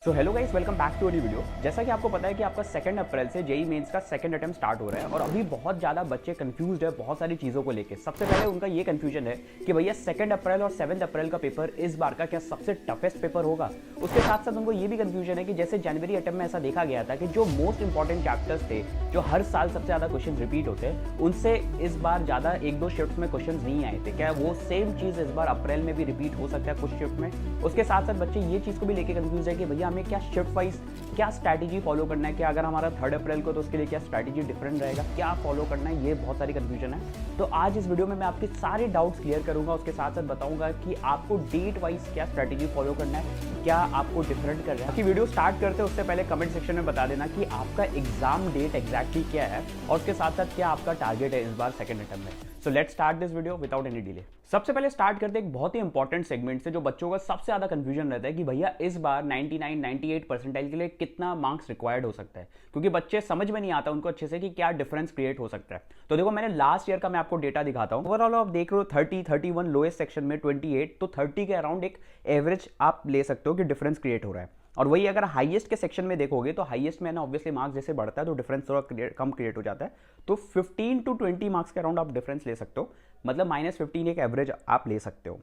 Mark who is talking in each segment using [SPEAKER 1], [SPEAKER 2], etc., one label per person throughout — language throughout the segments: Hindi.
[SPEAKER 1] So hello guys, welcome back to a new video. जैसा कि आपको पता है कि आपका 2 अप्रैल से जेई मेंस का सेकंड अटेम्प्ट स्टार्ट हो रहा है और अभी बहुत ज़्यादा बच्चे कंफ्यूज्ड है बहुत सारी चीज़ों को लेके। सबसे पहले उनका ये कंफ्यूजन है कि भैया 2 अप्रैल और 7 अप्रैल का पेपर इस बार का क्या सबसे टफेस्ट पेपर होगा। उसके साथ साथ उनको ये भी कंफ्यूजन है कि जैसे जनवरी अटेम्प्ट में ऐसा देखा गया था कि जो मोस्ट इंपॉर्टेंट चैप्टर्स थे, जो हर साल सबसे ज़्यादा क्वेश्चन रिपीट होते हैं, उनसे इस बार ज़्यादा 1-2 शिफ्ट में क्वेश्चन नहीं आए थे। क्या वो सेम चीज़ इस बार अप्रैल में भी रिपीट हो सकता है कुछ शिफ्ट में? उसके साथ साथ बच्चे ये चीज़ को भी लेके कंफ्यूज है कि भैया हमें क्या शिफ्ट वाइज क्या स्ट्रैटेजी फॉलो करना है, कि अगर हमारा 3 अप्रैल को तो उसके लिए क्या स्ट्रैटेजी डिफरेंट रहेगा, क्या फॉलो करना है, ये बहुत सारी कंफ्यूजन है। तो आज इस वीडियो में मैं आपके सारे डाउट्स क्लियर करूंगा। उसके साथ साथ बताऊंगा कि आपको डेट वाइज क्या स्ट्रैटेजी फॉलो करना है, क्या आपको डिफरेंट कर रहा है। कि वीडियो स्टार्ट करते हैं उससे पहले कमेंट सेक्शन में बता देना कि आपका एग्जाम डेट एग्जैक्टली क्या है और उसके साथ साथ क्या आपका टारगेट है इस बार सेकंड अटेम्प्ट में। So let's start this video without any delay. सबसे पहले स्टार्ट करते हैं एक बहुत ही इंपॉर्टेंट सेगमेंट से, जो बच्चों का सबसे ज्यादा कंफ्यूजन रहता है कि भैया इस बार 99-98 परसेंटाइल के लिए कितना मार्क्स रिक्वायर्ड हो सकता है, क्योंकि बच्चे समझ में नहीं आता उनको अच्छे से कि क्या डिफरेंस क्रिएट हो सकता है। तो देखो, मैंने लास्ट ईयर का मैं आपको डेटा दिखाता हूं। ओवरऑल आप देख रहे हो 30, 31 लोएस्ट सेक्शन में 28, तो 30 के अराउंड एक एवरेज आप ले सकते हो कि डिफरेंस क्रिएट हो रहा है। और वही अगर हाईएस्ट के सेक्शन में देखोगे तो हाईएस्ट में ना ऑब्वियसली मार्क्स जैसे बढ़ता है तो डिफरेंस थोड़ा कम क्रिएट हो जाता है। तो 15 to 20 मार्क्स के अराउंड आप डिफरेंस ले सकते हो, मतलब -15 एक एवरेज आप ले सकते हो।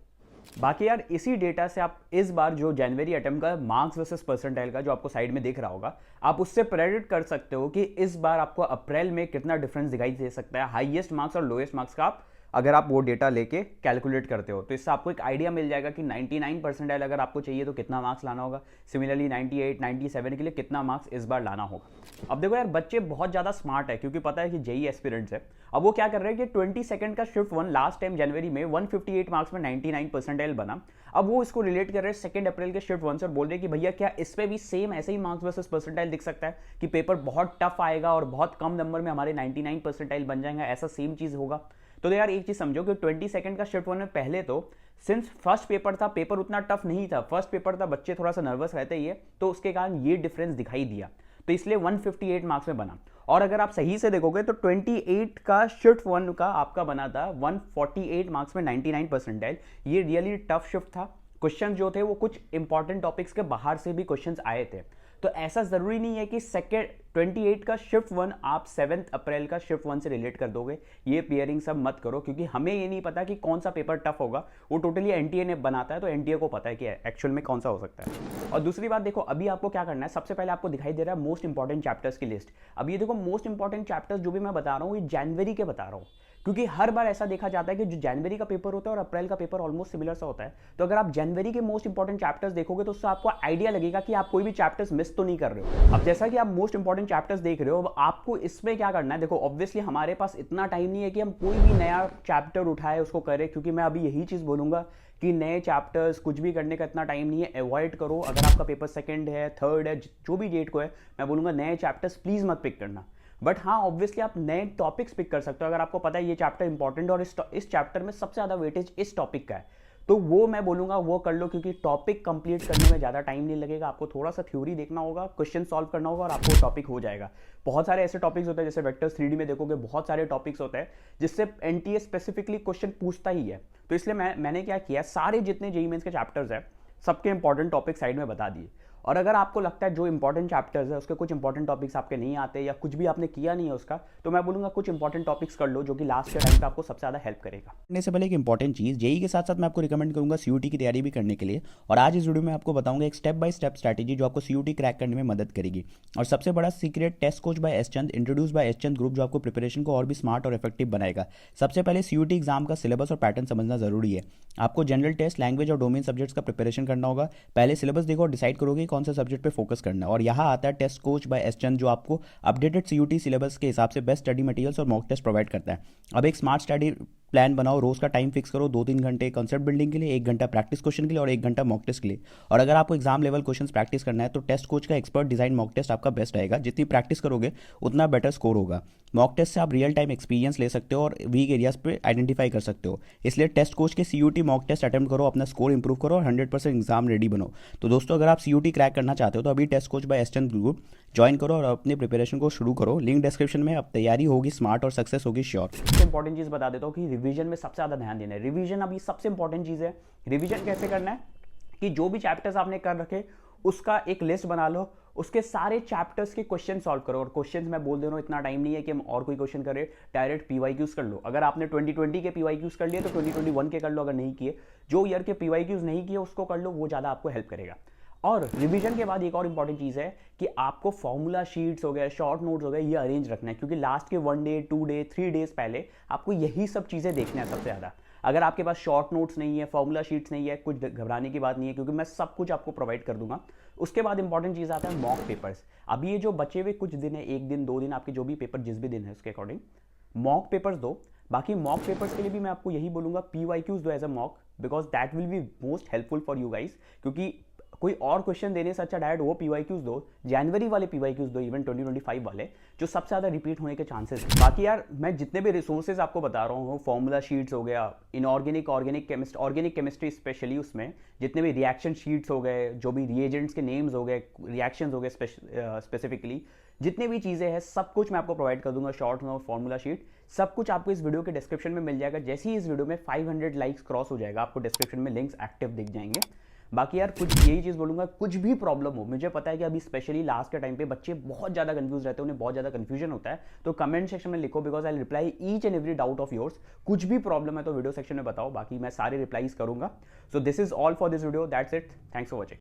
[SPEAKER 1] बाकी यार इसी डेटा से आप इस बार जो जनवरी अटेम्प्ट का मार्क्स वर्सेस परसेंटाइल का जो आपको साइड में दिख रहा होगा, आप उससे प्रेडिक्ट कर सकते हो कि इस बार आपको अप्रैल में कितना डिफरेंस दिखाई दे सकता है हाईएस्ट मार्क्स और लोएस्ट मार्क्स का। आप अगर आप वो डेटा लेके कैलकुलेट करते हो तो इससे आपको एक आइडिया मिल जाएगा कि 99 परसेंटाइल अगर आपको चाहिए तो कितना मार्क्स लाना होगा, सिमिलरली 98, 97 के लिए कितना मार्क्स इस बार लाना होगा। अब देखो यार, बच्चे बहुत ज़्यादा स्मार्ट है क्योंकि पता है कि जेई एस्पिरेंट्स है। अब वो क्या कर रहे हैं कि 22 का शिफ्ट 1 लास्ट टाइम जनवरी में 158 मार्क्स में 99 परसेंटाइल बना। अब वो इसको रिलेट कर रहे हैं 2 अप्रैल के शिफ्ट 1 से और बोल रहे हैं कि भैया क्या इस पे भी सेम ऐसे ही मार्क्स वर्सेस परसेंटाइल दिख सकता है कि पेपर बहुत टफ आएगा और बहुत कम नंबर में हमारे 99 परसेंटाइल बन जाएंगे, ऐसा सेम चीज़ होगा। तो यार एक चीज समझो कि 22 का शिफ्ट 1 में पहले तो सिंस फर्स्ट पेपर था, पेपर उतना टफ नहीं था, फर्स्ट पेपर था, बच्चे थोड़ा सा नर्वस रहते ही है, तो उसके कारण ये डिफरेंस दिखाई दिया, तो इसलिए 158 मार्क्स में बना। और अगर आप सही से देखोगे तो 28 का शिफ्ट 1 का आपका बना था 148 मार्क्स में 99 परसेंटाइल। ये रियली टफ शिफ्ट था। क्वेश्चन जो थे वो कुछ इंपॉर्टेंट टॉपिक्स के बाहर से भी क्वेश्चन आए थे। तो ऐसा जरूरी नहीं है कि 28 का शिफ्ट 1 आप 7 अप्रैल का शिफ्ट 1 से रिलेट कर दोगे। ये पेयरिंग सब मत करो, क्योंकि हमें ये नहीं पता कि कौन सा पेपर टफ होगा, वो टोटली एनटीए ने बनाता है, तो एनटीए को पता है कि एक्चुअल में कौन सा हो सकता है। और दूसरी बात देखो, अभी आपको क्या करना है, सबसे पहले आपको दिखाई दे रहा है मोस्ट इंपॉर्टेंट चैप्टर्स की लिस्ट। अब ये देखो, मोस्ट इंपॉर्टेंट चैप्टर्स जो भी मैं बता रहा हूँ ये जनवरी के बता रहा हूँ, क्योंकि हर बार ऐसा देखा जाता है कि जो जनवरी का पेपर होता है और अप्रैल का पेपर ऑलमोस्ट सिमिलर सा होता है। तो अगर आप जनवरी के मोस्ट इंपॉर्टेंट चैप्टर्स देखोगे तो उससे आपको आइडिया लगेगा कि आप कोई भी चैप्टर्स मिस तो नहीं कर रहे हो। अब जैसा कि आप मोस्ट इंपॉर्टेंट चैप्टर्स देख रहे हो, अब आपको इसमें क्या करना है, देखो ऑब्वियसली हमारे पास इतना टाइम नहीं है कि हम कोई भी नया चैप्टर उठाए उसको करें, क्योंकि मैं अभी यही चीज बोलूंगा कि नए चैप्टर्स कुछ भी करने का इतना टाइम नहीं है, अवॉइड करो। अगर आपका पेपर सेकंड है, थर्ड है, जो भी डेट को है, मैं बोलूंगा नए चैप्टर्स प्लीज मत पिक करना। बट हाँ, ऑब्वियसली आप नए टॉपिक्स पिक कर सकते हो अगर आपको पता है ये चैप्टर इंपॉर्टेंट और इस चैप्टर में सबसे ज़्यादा वेटेज इस टॉपिक का है, तो वो मैं बोलूंगा वो कर लो, क्योंकि टॉपिक कंप्लीट करने में ज़्यादा टाइम नहीं लगेगा। आपको थोड़ा सा थ्योरी देखना होगा, क्वेश्चन सॉल्व करना होगा और आपको टॉपिक हो जाएगा। बहुत सारे ऐसे टॉपिक्स होते हैं, जैसे वेक्टर्स 3D में देखोगे बहुत सारे टॉपिक्स होते हैं जिससे एनटीए स्पेसिफिकली क्वेश्चन पूछता ही है। तो इसलिए मैंने क्या किया, सारे जितने जेईई मेंस के चैप्टर्स हैं सबके इंपॉर्टेंट टॉपिक साइड में बता दिए। और अगर आपको लगता है जो इंपॉर्टेंट चैप्टर्स है उसके कुछ इंपॉर्टेंट टॉपिक्स आपके नहीं आते या कुछ भी आपने किया नहीं है उसका, तो मैं बोलूंगा कुछ इंपॉर्टेंट टॉपिक्स कर लो जो कि लास्ट के टाइम पे आपको सबसे ज्यादा हेल्प करेगा। करने से पहले एक इंपॉर्टेंट चीज, जेई के साथ साथ मैं आपको रिकमेंड करूंगा सीयूटी की तैयारी भी करने के लिए। और आज इस वीडियो में आपको बताऊंगा एक स्टेप बाय स्टेप स्ट्रैटेजी जो आपको सीयूटी क्रैक करने में मदद करेगी। और सबसे बड़ा secret, test coach by S Chand, introduce by S Chand group, जो आपको प्रिपरेशन को और भी स्मार्ट और इफेक्टिव बनाएगा। सबसे पहले सीयूटी एग्जाम का सिलेबस और पैटर्न समझना जरूरी है। आपको जनरल टेस्ट, लैंग्वेज और डोमेन सब्जेक्ट्स का प्रिपरेशन करना होगा। पहले सिलेबस देखो और डिसाइड करोगे कौन सा सब्जेक्ट पे फोकस करना है। और यहाँ आता है टेस्ट कोच बाय एस चंद, जो आपको अपडेटेड सीयूटी सिलेबस के हिसाब से बेस्ट स्टडी मटेरियल्स और मॉक टेस्ट प्रोवाइड करता है। अब एक स्मार्ट स्टडी प्लान बनाओ, रोज का टाइम फिक्स करो, 2-3 घंटे कंसेप्ट बिल्डिंग के लिए, 1 घंटा प्रैक्टिस क्वेश्चन के लिए और 1 घंटा मॉक टेस्ट के लिए। और अगर आपको एग्जाम लेवल क्वेश्चंस प्रैक्टिस करना है तो टेस्ट कोच का एक्सपर्ट डिजाइन मॉक टेस्ट आपका बेस्ट रहेगा। जितनी प्रैक्टिस करोगे उतना बेटर स्कोर होगा। मॉक टेस्ट से आप रियल टाइम एक्सपीरियंस ले सकते हो और वीक एरियाज पे आइडेंटिफाई कर सकते हो। इसलिए टेस्ट कोच के सीयूटी मॉक टेस्ट अटेम्प्ट करो, अपना स्कोर इंप्रूव करो और 100% एग्जाम रेडी बनो। तो दोस्तों, अगर आप सीयूटी क्रैक करना चाहते हो तो अभी test coach by S Chand group join करो और अपने प्रिपरेशन को शुरू करो। लिंक डिस्क्रिप्शन में। अब तैयारी होगी स्मार्ट और सक्सेस होगी श्योर। सबसे इंपॉर्टेंट चीज बता देता हूँ कि रिवीजन में सबसे ज्यादा ध्यान देना है। रिवीजन अभी सबसे इंपॉर्टेंट चीज है। रिवीजन कैसे करना है कि जो भी चैप्टर्स आपने कर रखे उसका एक लिस्ट बना लो, उसके सारे चैप्टर्स के क्वेश्चन सॉल्व करो। और क्वेश्चन मैं बोल दे रहा हूँ, इतना टाइम नहीं है कि हम और कोई क्वेश्चन करें, डायरेक्ट पीवाईक्यूज कर लो। अगर आपने 2020 के पीवाईक्यूज कर लिए तो 2021 के कर लो, अगर नहीं किए, जो ईयर के पीवाईक्यूज नहीं किए उसको कर लो, वो ज़्यादा आपको हेल्प करेगा। और रिवीजन के बाद एक और इंपॉर्टेंट चीज़ है कि आपको फॉर्मूला शीट्स हो गए, शॉर्ट नोट्स हो गए, ये अरेंज रखना है, क्योंकि लास्ट के 1 डे 2 डे 3 डेज पहले आपको यही सब चीज़ें देखना है सबसे ज़्यादा। अगर आपके पास शॉर्ट नोट्स नहीं है, फॉर्मूला शीट्स नहीं है, कुछ घबराने की बात नहीं है, क्योंकि मैं सब कुछ आपको प्रोवाइड कर दूंगा। उसके बाद इंपॉर्टेंट चीज़ आता है मॉक पेपर्स। अभी ये जो बचे हुए कुछ दिन है, 1 दिन 2 दिन, आपके जो भी पेपर जिस भी दिन है उसके अकॉर्डिंग मॉक पेपर्स दो। बाकी मॉक पेपर्स के लिए भी मैं आपको यही बोलूंगा, पीवाईक्यूज दो as a mock, because that will be most helpful for you guys. क्योंकि कोई और क्वेश्चन देने से अच्छा डायरेक्ट वो पीवाईक्यूज दो, जनवरी वाले पीवाईक्यूज दो, इवन 2025 वाले, जो सबसे ज़्यादा रिपीट होने के चांसेस है। बाकी यार मैं जितने भी रिसोर्सेज आपको बता रहा हूँ, फॉर्मूला शीट्स हो गया, इनऑर्गेनिक ऑर्गेनिक केमिस्ट्री स्पेशली, उसमें जितने भी रिएक्शन शीट्स हो गए, जो भी रिएजेंट्स के नेम्स हो गए, रिएक्शंस हो गए स्पेसिफिकली, जितने भी चीज़ें हैं सब कुछ मैं आपको प्रोवाइड कर दूंगा, शॉर्ट नोट, फॉर्मूला शीट, सब कुछ आपको इस वीडियो के डिस्क्रिप्शन में मिल जाएगा। जैसे ही इस वीडियो में 500 लाइक्स क्रॉस हो जाएगा, आपको डिस्क्रिप्शन में लिंक्स एक्टिव दिख जाएंगे। बाकी यार कुछ यही चीज़ बोलूँगा, कुछ भी प्रॉब्लम हो, मुझे पता है कि अभी स्पेशली लास्ट के टाइम पे बच्चे बहुत ज़्यादा कंफ्यूज रहते हैं, उन्हें बहुत ज़्यादा कंफ्यूजन होता है, तो कमेंट सेक्शन में लिखो, because I reply each and every doubt of yours. कुछ भी प्रॉब्लम है तो वीडियो सेक्शन में बताओ, बाकी मैं सारे रिप्लाईज करूँगा। So this is all for this video, that's it, thanks for watching.